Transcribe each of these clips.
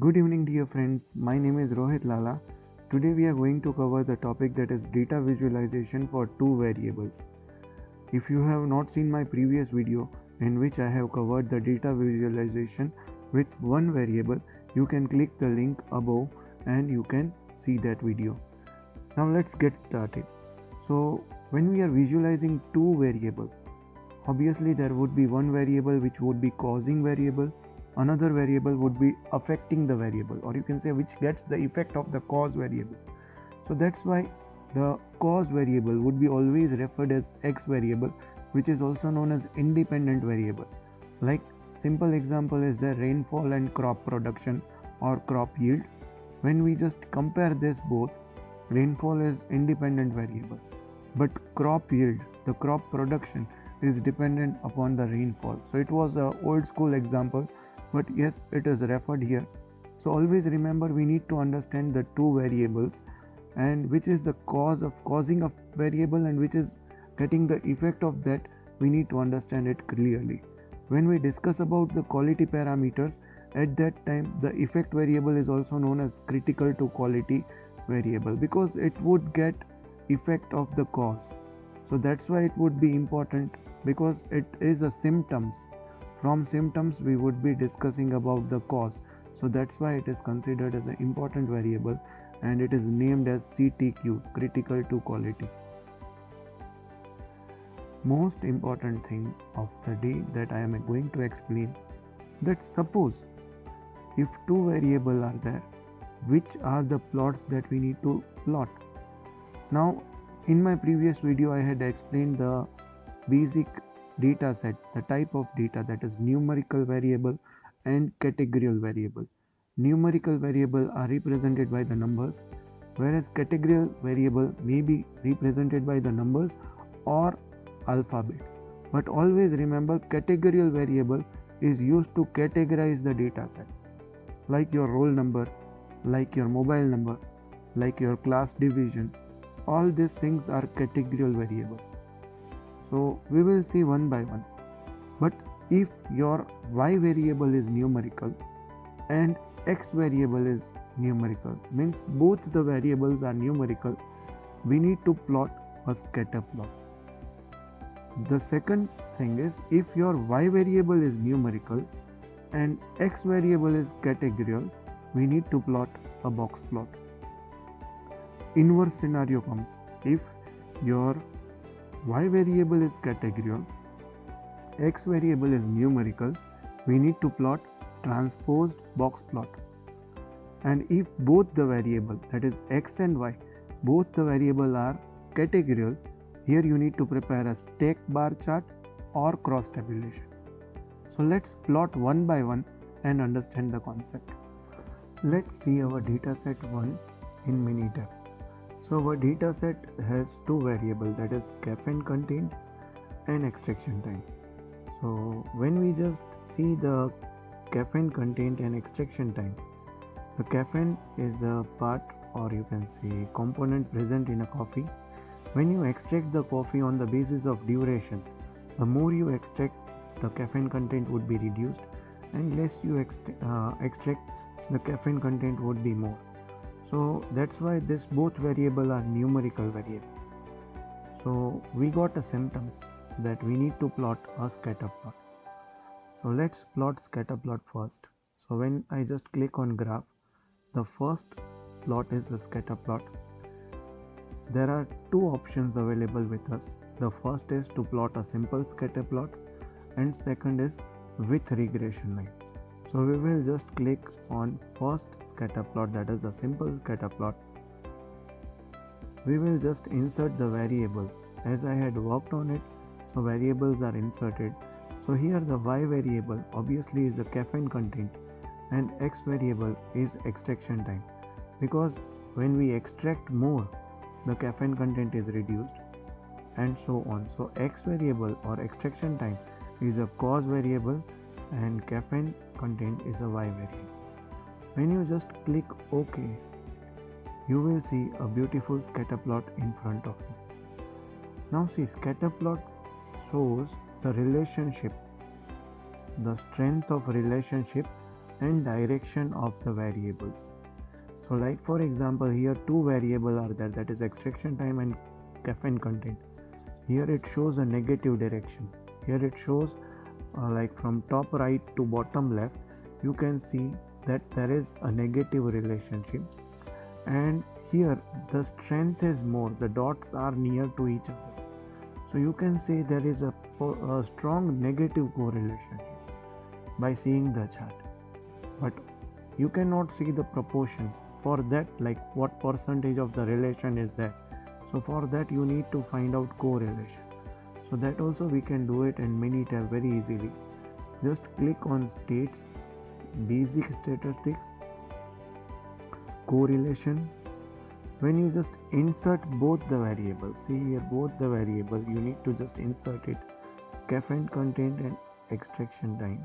Good evening, dear friends. My name is Rohit Lala. Today we are going to cover the topic that is data visualization for two variables. If you have not seen my previous video in which I have covered the data visualization with one variable, you can click the link above and you can see that video. Now let's get started. So when we are visualizing two variables, obviously there would be one variable which would be causing variable, another variable would be affecting the variable, or you can say which gets the effect of the cause variable. So that's why the cause variable would be always referred as x variable, which is also known as independent variable. Like simple example is the rainfall and crop production or crop yield. When we just compare this both, rainfall is independent variable, but crop yield, the crop production, is dependent upon the rainfall. So it was a old school example, but yes, it is referred here. So always remember, we need to understand the two variables and which is the cause of causing a variable and which is getting the effect of that. We need to understand it clearly. When we discuss about the quality parameters, at that time the effect variable is also known as critical to quality variable because it would get effect of the cause. So that's why it would be important, because it is a symptoms. From symptoms we would be discussing about the cause. So that's why it is considered as an important variable and it is named as CTQ, critical to quality. Most important thing of the day that I am going to explain, that suppose if two variables are there, which are the plots that we need to plot. Now in my previous video I had explained the basic data set, the type of data, that is numerical variable and categorical variable. Numerical variable are represented by the numbers, whereas categorical variable may be represented by the numbers or alphabets. But always remember, categorical variable is used to categorize the data set, like your roll number, like your mobile number, like your class division. All these things are categorical variable. So we will see one by one. But if your y variable is numerical and x variable is numerical, means both the variables are numerical, we need to plot a scatter plot. The second thing is, if your y variable is numerical and x variable is categorical, we need to plot a box plot. Inverse scenario comes, if your y variable is categorical, x variable is numerical, we need to plot transposed box plot. And if both the variable, that is x and y, both the variable are categorical, here you need to prepare a stack bar chart or cross tabulation. So let's plot one by one and understand the concept. Let's see our data set 1 in mini tab. So our data set has two variables, that is caffeine content and extraction time. So when we just see the caffeine content and extraction time, the caffeine is a part, or you can say component, present in a coffee. When you extract the coffee on the basis of duration, the more you extract, the caffeine content would be reduced, and less you extract, the caffeine content would be more. So that's why this both variable are numerical variable. So we got a symptoms that we need to plot a scatter plot. So let's plot scatter plot first. So when I just click on graph, the first plot is a scatter plot. There are two options available with us. The first is to plot a simple scatter plot and second is with regression line. So we will just click on first scatter plot, that is a simple scatter plot. We will just insert the variable as I had worked on it. So variables are inserted. So here the y variable obviously is the caffeine content and x variable is extraction time, because when we extract more, the caffeine content is reduced, and so on. So x variable or extraction time is a cause variable and caffeine content is a y variable. When you just click OK, you will see a beautiful scatter plot in front of you. Now see, scatter plot shows the relationship, the strength of relationship and direction of the variables. So like for example, here two variables are there, that is extraction time and caffeine content. Here it shows a negative direction. Here it shows like from top right to bottom left, you can see that there is a negative relationship, and here the strength is more, the dots are near to each other. So you can say there is a strong negative correlation by seeing the chart. But you cannot see the proportion. For that, like what percentage of the relation is there. So for that you need to find out correlation. So that also we can do it in Minitab very easily. Just click on states, basic statistics, correlation. When you just insert both the variables, see here both the variable, you need to just insert it, caffeine content and extraction time.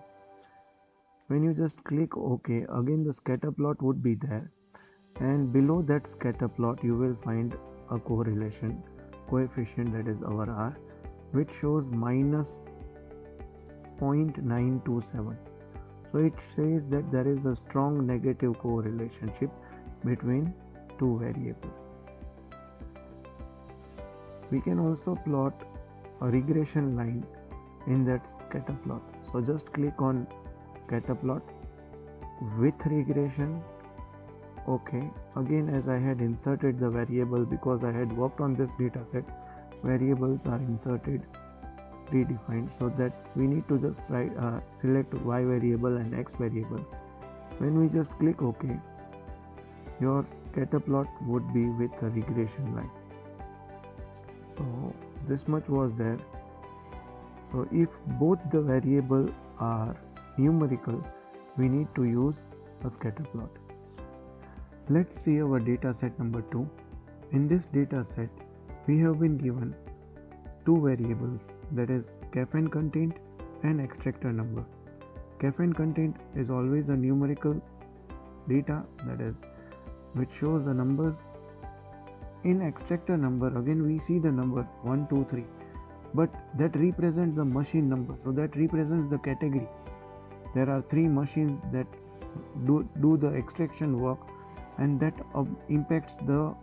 When you just click OK, again the scatter plot would be there, and below that scatter plot you will find a correlation coefficient, that is our R, which shows minus 0.927. So it says that there is a strong negative correlationship between two variables. We can also plot a regression line in that scatter plot. So just click on scatter plot with regression. Okay, again as I had inserted the variable, because I had worked on this data set, variables are inserted predefined, so that we need to just select y variable and x variable. When we just click OK, your scatter plot would be with a regression line. So this much was there. So if both the variable are numerical, we need to use a scatter plot. Let's see our data set number 2. In this data set, we have been given two variables, that is caffeine content and extractor number. Caffeine content is always a numerical data, that is which shows the numbers. In extractor number, again we see the number 1, 2, 3, but that represents the machine number, so that represents the category. There are 3 machines that do the extraction work, and that impacts the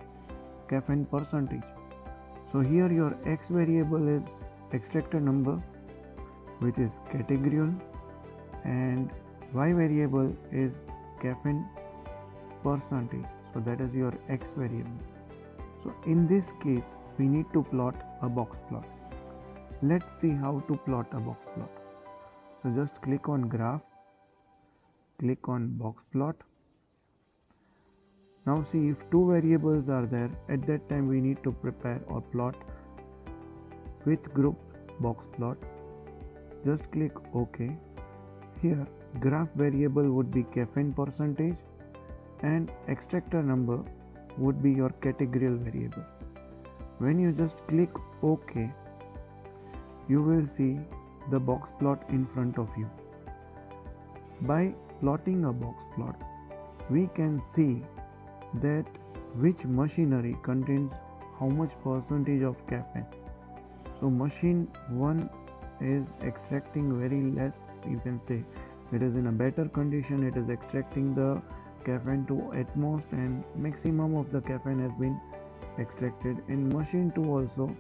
caffeine percentage. So here your x variable is extractor number, which is category 1, and y variable is caffeine percentage, so that is your x variable. So in this case we need to plot a box plot. Let's see how to plot a box plot. So just click on graph, click on box plot. Now see, if two variables are there, at that time we need to prepare or plot with group box plot. Just click OK. Here graph variable would be caffeine percentage and extractor number would be your categorical variable. When you just click OK, you will see the box plot in front of you. By plotting a box plot, we can see that which machinery contains how much percentage of caffeine. So machine 1 is extracting very less, you can say it is in a better condition, it is extracting the caffeine to at most, and maximum of the caffeine has been extracted. In machine 2 also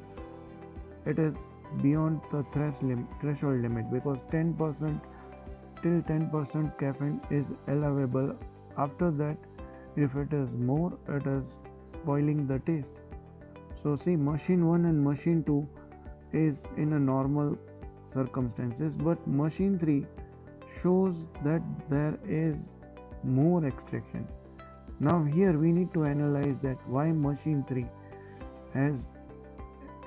it is beyond the threshold limit, because 10% till 10% caffeine is allowable. After that, if it is more, it is spoiling the taste. So see, machine 1 and machine 2 is in a normal circumstances, but machine 3 shows that there is more extraction. Now here we need to analyze that why machine 3 has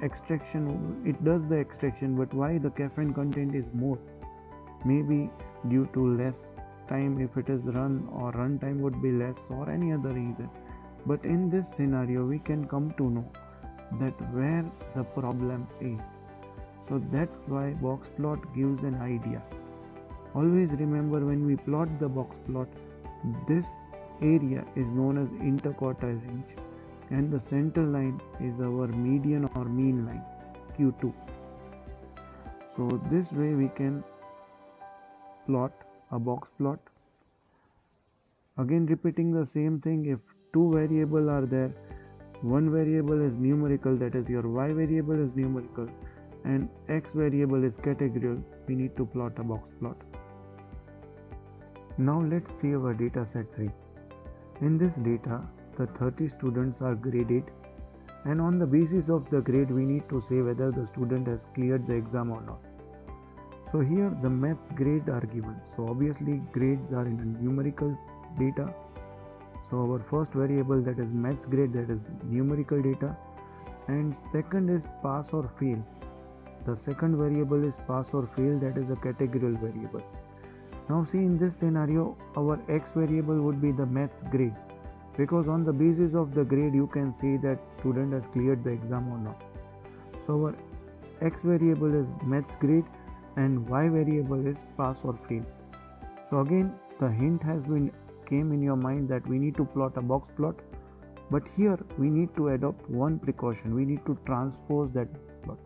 extraction, it does the extraction, but why the caffeine content is more. Maybe due to less time if it is run, or run time would be less, or any other reason. But in this scenario we can come to know that where the problem is. So that's why box plot gives an idea. Always remember, when we plot the box plot, this area is known as interquartile range, and the center line is our median or mean line, Q2. So this way we can plot a box plot. Again repeating the same thing, if two variables are there, one variable is numerical, that is your y variable is numerical, and x variable is categorical, we need to plot a box plot. Now let's see our data set 3. In this data, the 30 students are graded, and on the basis of the grade we need to say whether the student has cleared the exam or not. So here the maths grade are given, so obviously grades are in a numerical data. So our first variable, that is maths grade, that is numerical data, and second is pass or fail. The second variable is pass or fail, that is a categorical variable. Now see, in this scenario our x variable would be the maths grade, because on the basis of the grade you can say that student has cleared the exam or not. So our x variable is maths grade and y variable is pass or fail. So again the hint has been came in your mind that we need to plot a box plot, but here we need to adopt one precaution, we need to transpose that box plot.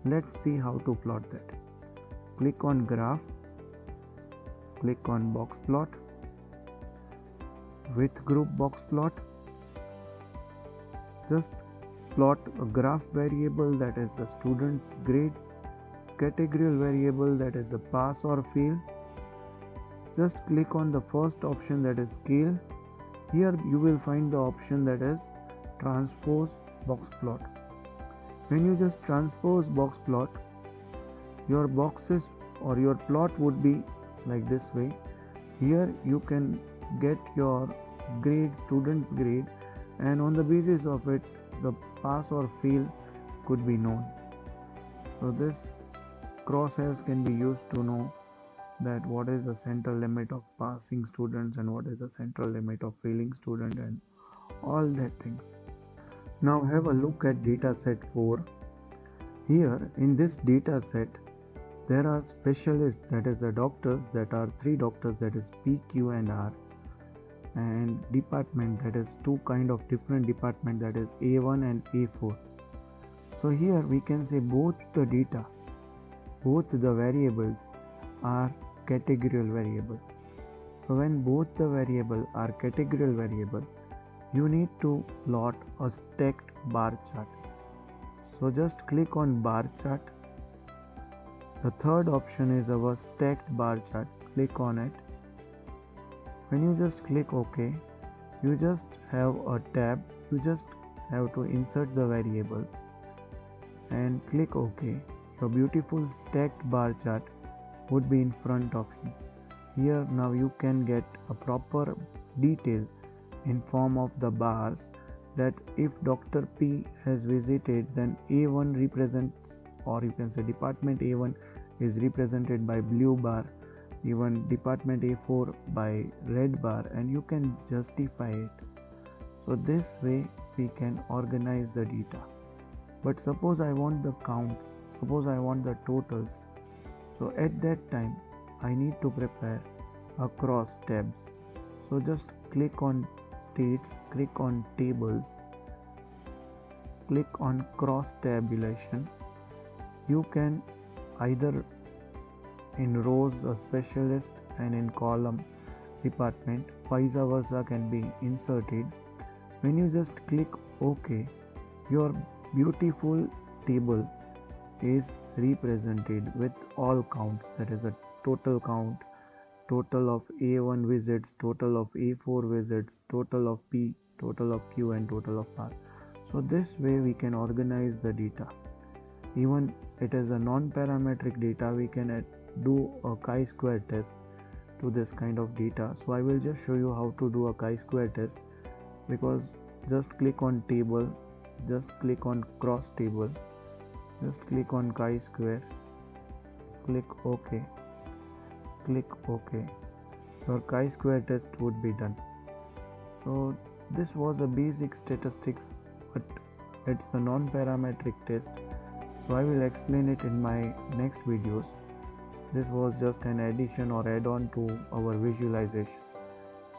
Let's see how to plot that. Click on graph, click on box plot, with group box plot, just plot a graph variable, that is the student's grade, categorical variable, that is the pass or fail. Just click on the first option, that is scale. Here you will find the option that is transpose box plot. When you just transpose box plot, your boxes or your plot would be like this way. Here you can get your grade, student's grade, and on the basis of it the pass or fail could be known. So this crosshairs can be used to know that what is the central limit of passing students and what is the central limit of failing student and all that things. Now have a look at data set 4. Here in this data set there are specialists, that is the doctors, that are 3 doctors, that is P, Q and R, and department, that is 2 kind of different department, that is A1 and A4. So here we can say both the data, both the variables are categorical variable. So when both the variable are categorical variable, you need to plot a stacked bar chart. So just click on bar chart. The third option is our stacked bar chart. Click on it. When you just click OK, you just have a tab. You just have to insert the variable and click OK. Your beautiful stacked bar chart would be in front of you. Here now you can get a proper detail in form of the bars, that if Dr. P has visited, then A1 represents, or you can say department A1 is represented by blue bar, even department A4 by red bar, and you can justify it. So this way we can organize the data. But suppose I want the counts, suppose I want the totals. So at that time I need to prepare a cross tabs. So just click on states, click on tables, click on cross tabulation. You can either in rows a specialist and in column department, vice versa can be inserted. When you just click OK, your beautiful table is represented with all counts, that is a total count, total of A1 visits, total of A4 visits, total of P, total of Q and total of R. So this way we can organize the data. Even it is a non-parametric data, we can do a chi-square test to this kind of data. So I will just show you how to do a chi-square test, because just click on table, just click on cross table, just click on chi-square, click OK, click OK. Your chi-square test would be done. So this was a basic statistics, but it's a non-parametric test, so I will explain it in my next videos. This was just an addition or add-on to our visualization.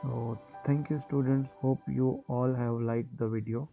So thank you students, hope you all have liked the video.